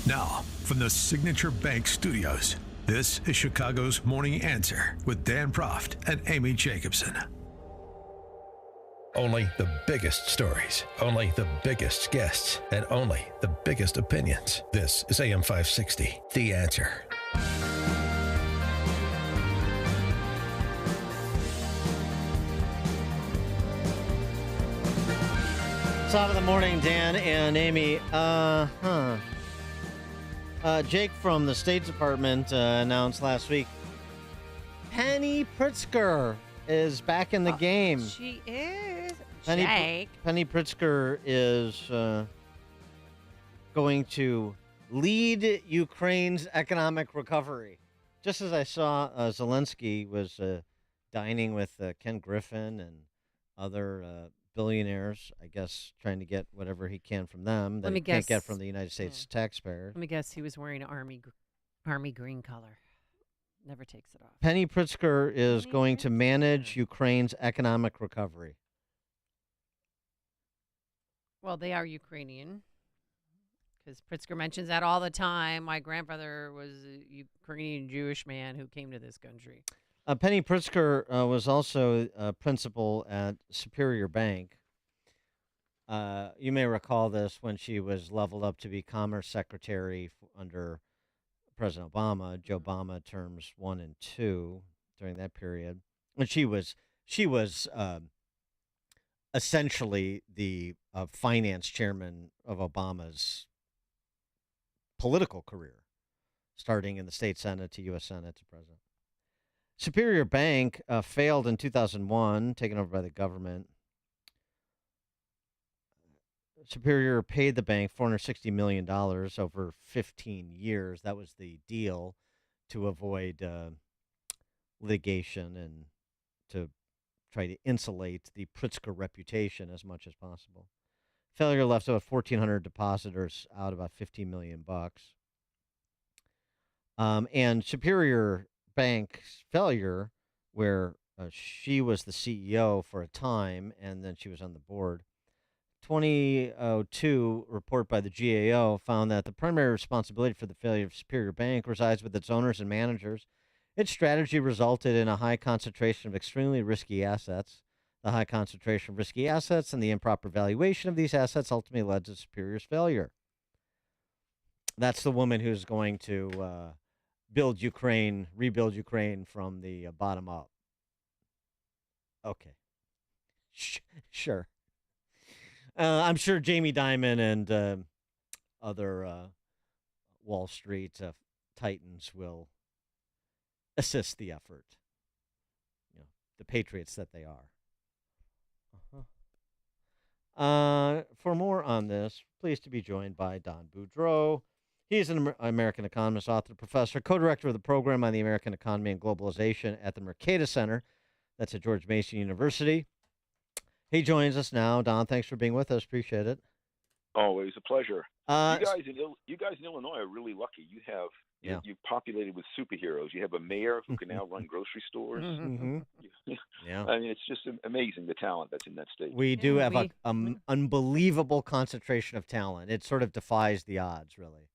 Now, from the Signature Bank Studios, this is Chicago's Morning Answer with Dan Proft and Amy Jacobson. Only the biggest stories, only the biggest guests, and only the biggest opinions. This is AM 560, The Answer. Top of the morning, Dan and Amy. Jake from the State Department announced last week Penny Pritzker is back in the game. She is. Penny Pritzker is going to lead Ukraine's economic recovery. Just as I saw Zelensky was dining with Ken Griffin and other billionaires, I guess, trying to get whatever he can from them that he can't get from the United States taxpayer. Let me guess, he was wearing army green color. Never takes it off. Penny Pritzker is going to manage Ukraine's economic recovery. Well, they are Ukrainian, because Pritzker mentions that all the time. My grandfather was a Ukrainian Jewish man who came to this country. Penny Pritzker was also a principal at Superior Bank. You may recall this when she was leveled up to be Commerce Secretary under President Obama, Joe Obama terms 1 and 2 during that period. And she was essentially the finance chairman of Obama's political career, starting in the state Senate to U.S. Senate to president. Superior Bank failed in 2001, taken over by the government. Superior paid the bank $460 million over 15 years. That was the deal to avoid litigation and to try to insulate the Pritzker reputation as much as possible. Failure left about 1,400 depositors out, about $15 million. And Superior Bank's failure, where she was the CEO for a time and then she was on the board. 2002 report by the GAO found that the primary responsibility for the failure of Superior Bank resides with its owners and managers. Its strategy resulted in a high concentration of extremely risky assets. The high concentration of risky assets and the improper valuation of these assets ultimately led to Superior's failure. That's the woman who's going to rebuild Ukraine from the bottom up. Okay. Sure. I'm sure Jamie Dimon and other Wall Street titans will assist the effort. You know, the patriots that they are. For more on this, pleased to be joined by Don Boudreaux. He's an American economist, author, professor, co-director of the program on the American economy and globalization at the Mercatus Center. That's at George Mason University. He joins us now. Don, thanks for being with us. Appreciate it. Always a pleasure. You guys in Illinois are really lucky. You've populated with superheroes. You have a mayor who can now run grocery stores. Mm-hmm. Yeah. I mean, it's just amazing the talent that's in that state. We do have an unbelievable concentration of talent. It sort of defies the odds, really.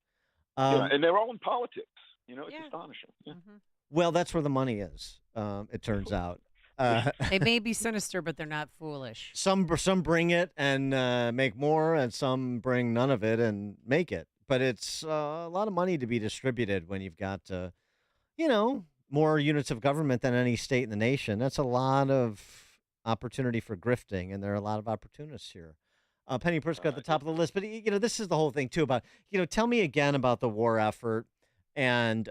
And they're all in politics. You know, it's astonishing. Yeah. Mm-hmm. Well, that's where the money is, it turns out. They may be sinister, but they're not foolish. Some bring it and make more, and some bring none of it and make it. But it's a lot of money to be distributed when you've got, more units of government than any state in the nation. That's a lot of opportunity for grifting, and there are a lot of opportunists here. Penny Pritzker at the top of the list. But, this is the whole thing, too, about, tell me again about the war effort and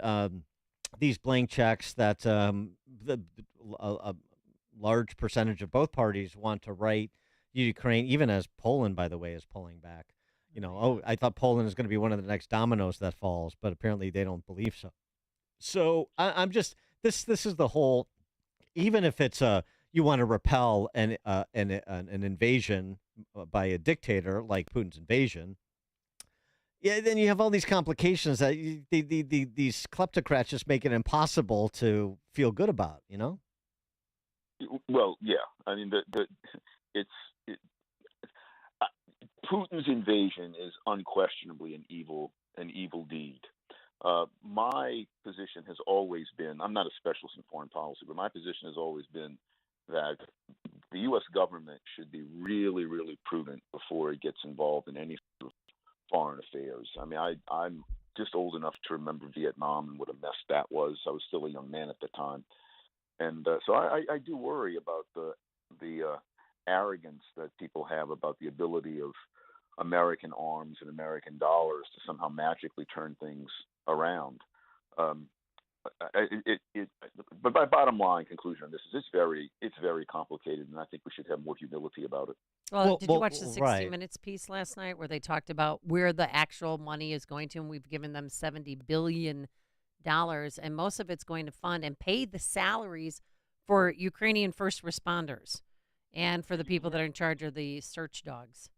these blank checks that a large percentage of both parties want to write Ukraine, even as Poland, by the way, is pulling back. I thought Poland is going to be one of the next dominoes that falls, but apparently they don't believe so. So I'm just this is the whole. Even if it's you want to repel an invasion by a dictator like Putin's invasion, then you have all these complications that these kleptocrats just make it impossible to feel good about. Well, yeah. I mean, Putin's invasion is unquestionably an evil deed. My position has always been, I'm not a specialist in foreign policy, but my position has always been that the U.S. government should be really, really prudent before it gets involved in any sort of foreign affairs. I mean, I'm just old enough to remember Vietnam and what a mess that was. I was still a young man at the time. And so I do worry about the arrogance that people have about the ability of American arms and American dollars to somehow magically turn things around. But my bottom line conclusion on this is it's very complicated, and I think we should have more humility about it. Well, did you watch the 60 Minutes piece last night where they talked about where the actual money is going to, and we've given them $70 billion, and most of it's going to fund and pay the salaries for Ukrainian first responders and for the people that are in charge of the search dogs.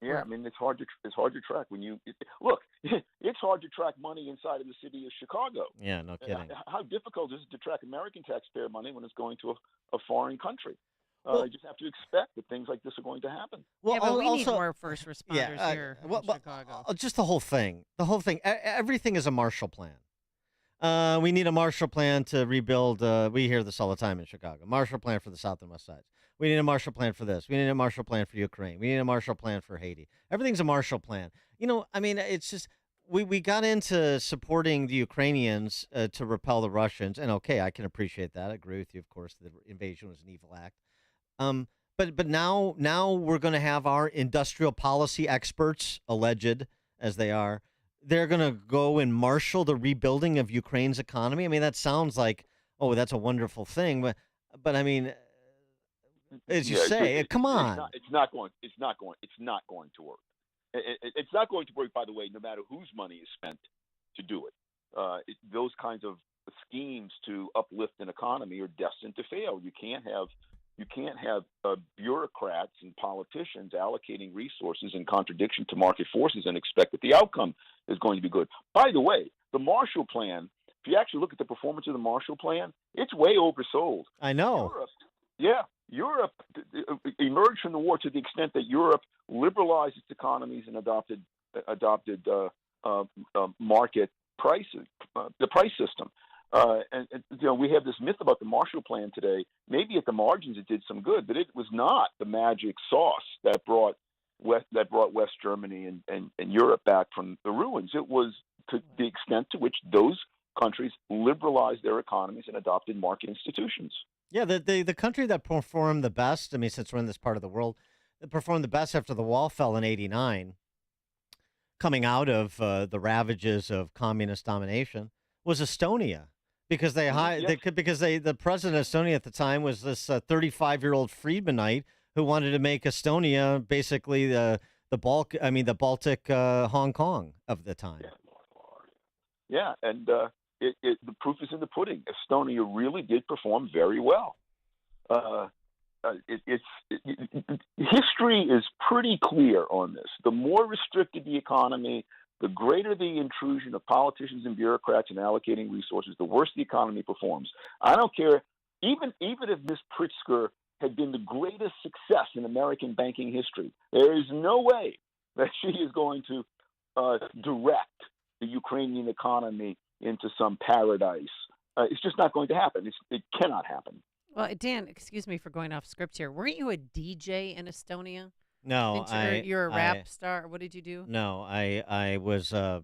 Yeah, I mean, it's hard to track when you look. It's hard to track money inside of the city of Chicago. Yeah, no kidding. How difficult is it to track American taxpayer money when it's going to a foreign country? You just have to expect that things like this are going to happen. Well, yeah, but we need more first responders here in Chicago. Just the whole thing. Everything is a Marshall Plan. We need a Marshall Plan to rebuild. We hear this all the time in Chicago. Marshall Plan for the South and West Sides. We need a Marshall Plan for this. We need a Marshall Plan for Ukraine. We need a Marshall Plan for Haiti. Everything's a Marshall Plan. I mean, it's just we got into supporting the Ukrainians to repel the Russians, and okay, I can appreciate that. I agree with you, of course. The invasion was an evil act. But now we're going to have our industrial policy experts, alleged as they are, they're going to go and marshal the rebuilding of Ukraine's economy. I mean, that sounds like, oh, that's a wonderful thing, but I mean, as you say, come on. It's not going to work. It's not going to work, by the way, no matter whose money is spent to do it. Those kinds of schemes to uplift an economy are destined to fail. You can't have bureaucrats and politicians allocating resources in contradiction to market forces and expect that the outcome is going to be good. By the way, the Marshall Plan, if you actually look at the performance of the Marshall Plan, it's way oversold. I know. Europe emerged from the war to the extent that Europe liberalized its economies and adopted market prices, the price system. And we have this myth about the Marshall Plan today. Maybe at the margins it did some good, but it was not the magic sauce that brought West Germany and Europe back from the ruins. It was to the extent to which those countries liberalized their economies and adopted market institutions. Yeah, the country that performed the best, I mean, since we're in this part of the world, that performed the best after the wall fell in '89, coming out of the ravages of communist domination, was Estonia. Because the president of Estonia at the time was this 35-year-old Friedmanite who wanted to make Estonia basically the Baltic Hong Kong of the time. Yeah, and the proof is in the pudding. Estonia really did perform very well. History is pretty clear on this. The more restricted the economy, the greater the intrusion of politicians and bureaucrats in allocating resources, the worse the economy performs. I don't care, even if Ms. Pritzker had been the greatest success in American banking history, there is no way that she is going to direct the Ukrainian economy into some paradise. It's just not going to happen. It cannot happen. Well, Dan, excuse me for going off script here. Weren't you a DJ in Estonia? No, you're a rap star. What did you do? No, I was I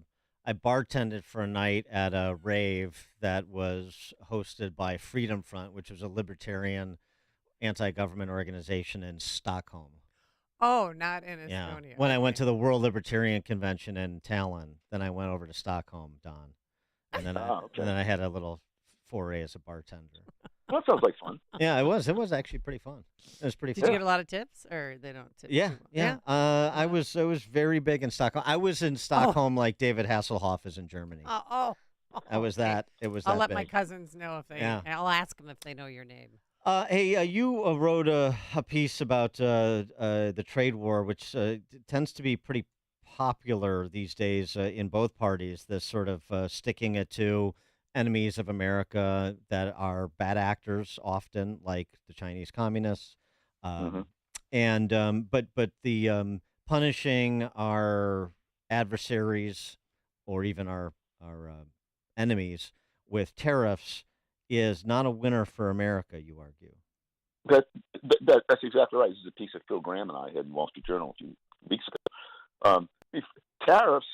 bartended for a night at a rave that was hosted by Freedom Front, which was a libertarian anti-government organization in Stockholm. Oh, not in Estonia. Yeah. When I went to the World Libertarian Convention in Tallinn, then I went over to Stockholm, Don, and then I had a little foray as a bartender. That sounds like fun. Yeah, it was. It was actually pretty fun. It was pretty fun. Did you get a lot of tips, or they don't tip? Yeah. I was very big in Stockholm. I was in Stockholm like David Hasselhoff is in Germany. I was that. It was. I'll let big. my cousins know if they. Yeah. I'll ask them if they know your name. Hey, you wrote a piece about the trade war, which tends to be pretty popular these days in both parties. This sort of sticking it to enemies of America that are bad actors, often like the Chinese communists, but the punishing our adversaries or even our enemies with tariffs is not a winner for America, you argue. That's exactly right. This is a piece that Phil Graham and I had in Wall Street Journal a few weeks ago. If tariffs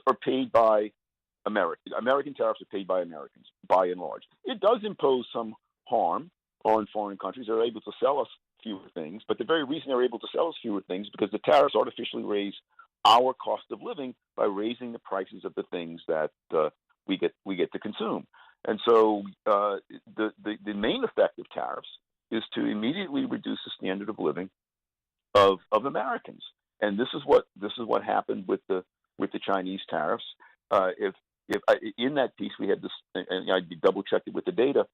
are paid by American tariffs are paid by Americans, by and large. It does impose some harm on foreign countries. They're able to sell us fewer things, but the very reason they're able to sell us fewer things is because the tariffs artificially raise our cost of living by raising the prices of the things that we get to consume. And so the main effect of tariffs is to immediately reduce the standard of living of Americans. And this is what happened with the Chinese tariffs. If in that piece we had this, and I double checked it with the data.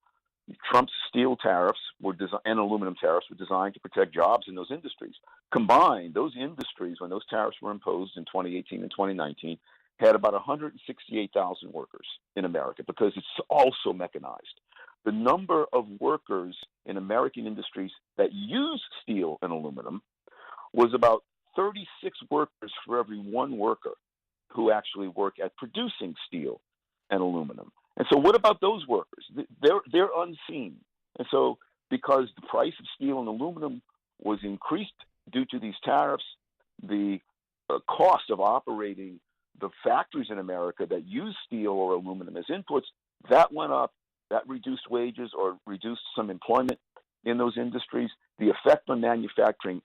Trump's steel tariffs and aluminum tariffs were designed to protect jobs in those industries. Combined, those industries, when those tariffs were imposed in 2018 and 2019, had about 168,000 workers in America because it's also mechanized. The number of workers in American industries that use steel and aluminum was about 36 workers for every one worker who actually work at producing steel and aluminum. And so what about those workers? They're unseen. And so because the price of steel and aluminum was increased due to these tariffs, the cost of operating the factories in America that use steel or aluminum as inputs, that went up. That reduced wages or reduced some employment in those industries. The effect on manufacturing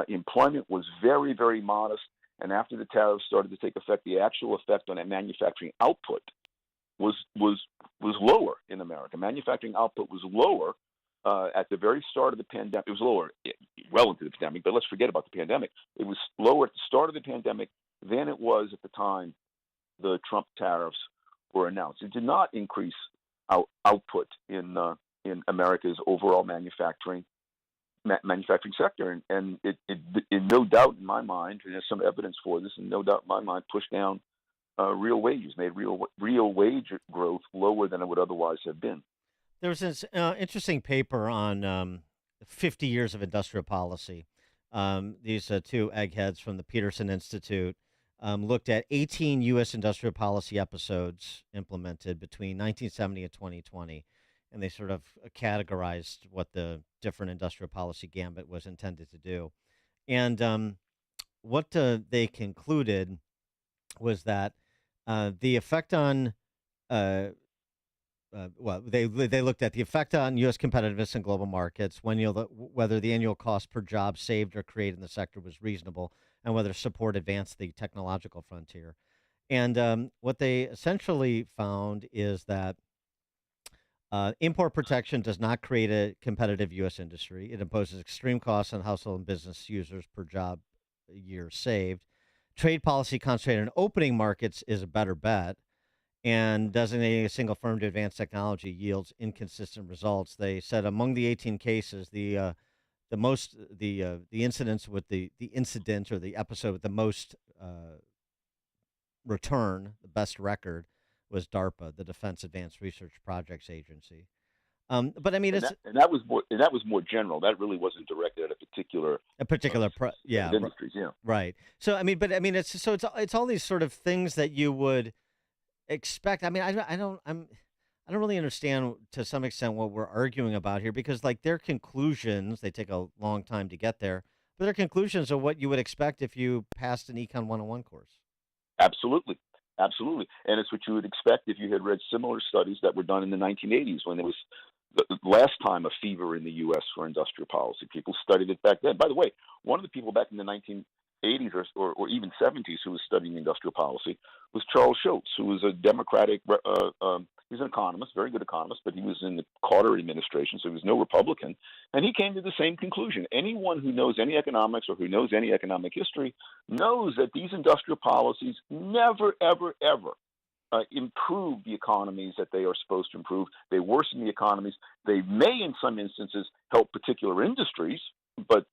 employment was very, very modest. And after the tariffs started to take effect, the actual effect on manufacturing output was lower in America. Manufacturing output was lower at the very start of the pandemic. It was lower well into the pandemic, but let's forget about the pandemic. It was lower at the start of the pandemic than it was at the time the Trump tariffs were announced. It did not increase output in America's overall manufacturing sector, and it no doubt in my mind, and there's some evidence for this, and no doubt in my mind, pushed down real wages, made real wage growth lower than it would otherwise have been. There's this interesting paper on 50 years of industrial policy. These two eggheads from the Peterson Institute looked at 18 U.S. industrial policy episodes implemented between 1970 and 2020, and they sort of categorized what the different industrial policy gambit was intended to do. And what they concluded was that the effect on they looked at the effect on U.S. competitiveness in global markets, whether the annual cost per job saved or created in the sector was reasonable, and whether support advanced the technological frontier. And what they essentially found is that import protection does not create a competitive U.S. industry. It imposes extreme costs on household and business users per job year saved. Trade policy concentrated on opening markets is a better bet, and designating a single firm to advance technology yields inconsistent results. They said among the 18 cases, the incidents with the incident or the episode with the most return, the best record, was DARPA, the Defense Advanced Research Projects Agency. But I mean, that was more general. That really wasn't directed at a particular industries. Yeah, right. So I mean, it's all these sort of things that you would expect. I mean, I don't really understand to some extent what we're arguing about here, because like their conclusions, they take a long time to get there, but their conclusions are what you would expect if you passed an Econ 101 course. Absolutely. And it's what you would expect if you had read similar studies that were done in the 1980s when there was the last time a fever in the U.S. for industrial policy. People studied it back then. By the way, one of the people back in the 1980s or even 70s who was studying industrial policy was Charles Schultz, who was a Democratic, he's an economist, very good economist, but he was in the Carter administration, so he was no Republican. And he came to the same conclusion. Anyone who knows any economics or who knows any economic history knows that these industrial policies never, ever, ever improve the economies that they are supposed to improve. They worsen the economies. They may, in some instances, help particular industries, but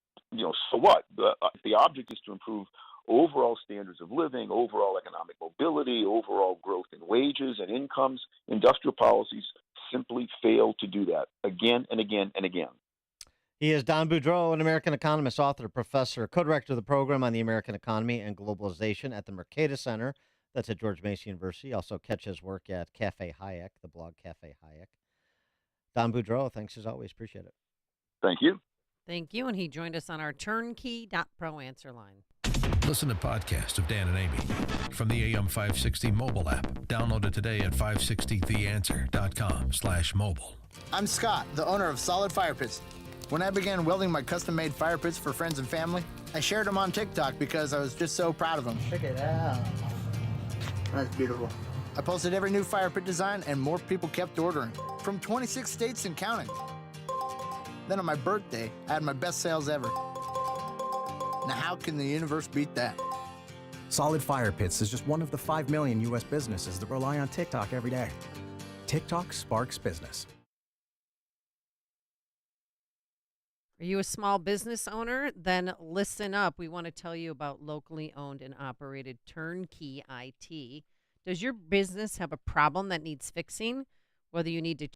so what? The object is to improve overall standards of living, overall economic mobility, overall growth in wages and incomes. Industrial policies simply fail to do that again and again and again. He is Don Boudreaux, an American economist, author, professor, co-director of the program on the American economy and globalization at the Mercatus Center. That's at George Mason University. Also catch his work at Cafe Hayek, the blog Cafe Hayek. Don Boudreaux, thanks as always. Appreciate it. Thank you. Thank you. And he joined us on our turnkey.pro answer line. Listen to podcasts of Dan and Amy from the AM 560 mobile app. Download it today at 560theanswer.com/mobile. I'm Scott, the owner of Solid Fire Pits. When I began welding my custom-made fire pits for friends and family, I shared them on TikTok because I was just so proud of them. Check it out. That's beautiful. I posted every new fire pit design and more people kept ordering, from 26 states and counting. Then on my birthday, I had my best sales ever. Now how can the universe beat that? Solid Fire Pits is just one of the 5 million U.S. businesses that rely on TikTok every day. TikTok sparks business. Are you a small business owner? Then listen up. We want to tell you about locally owned and operated Turnkey IT. Does your business have a problem that needs fixing? Whether you need to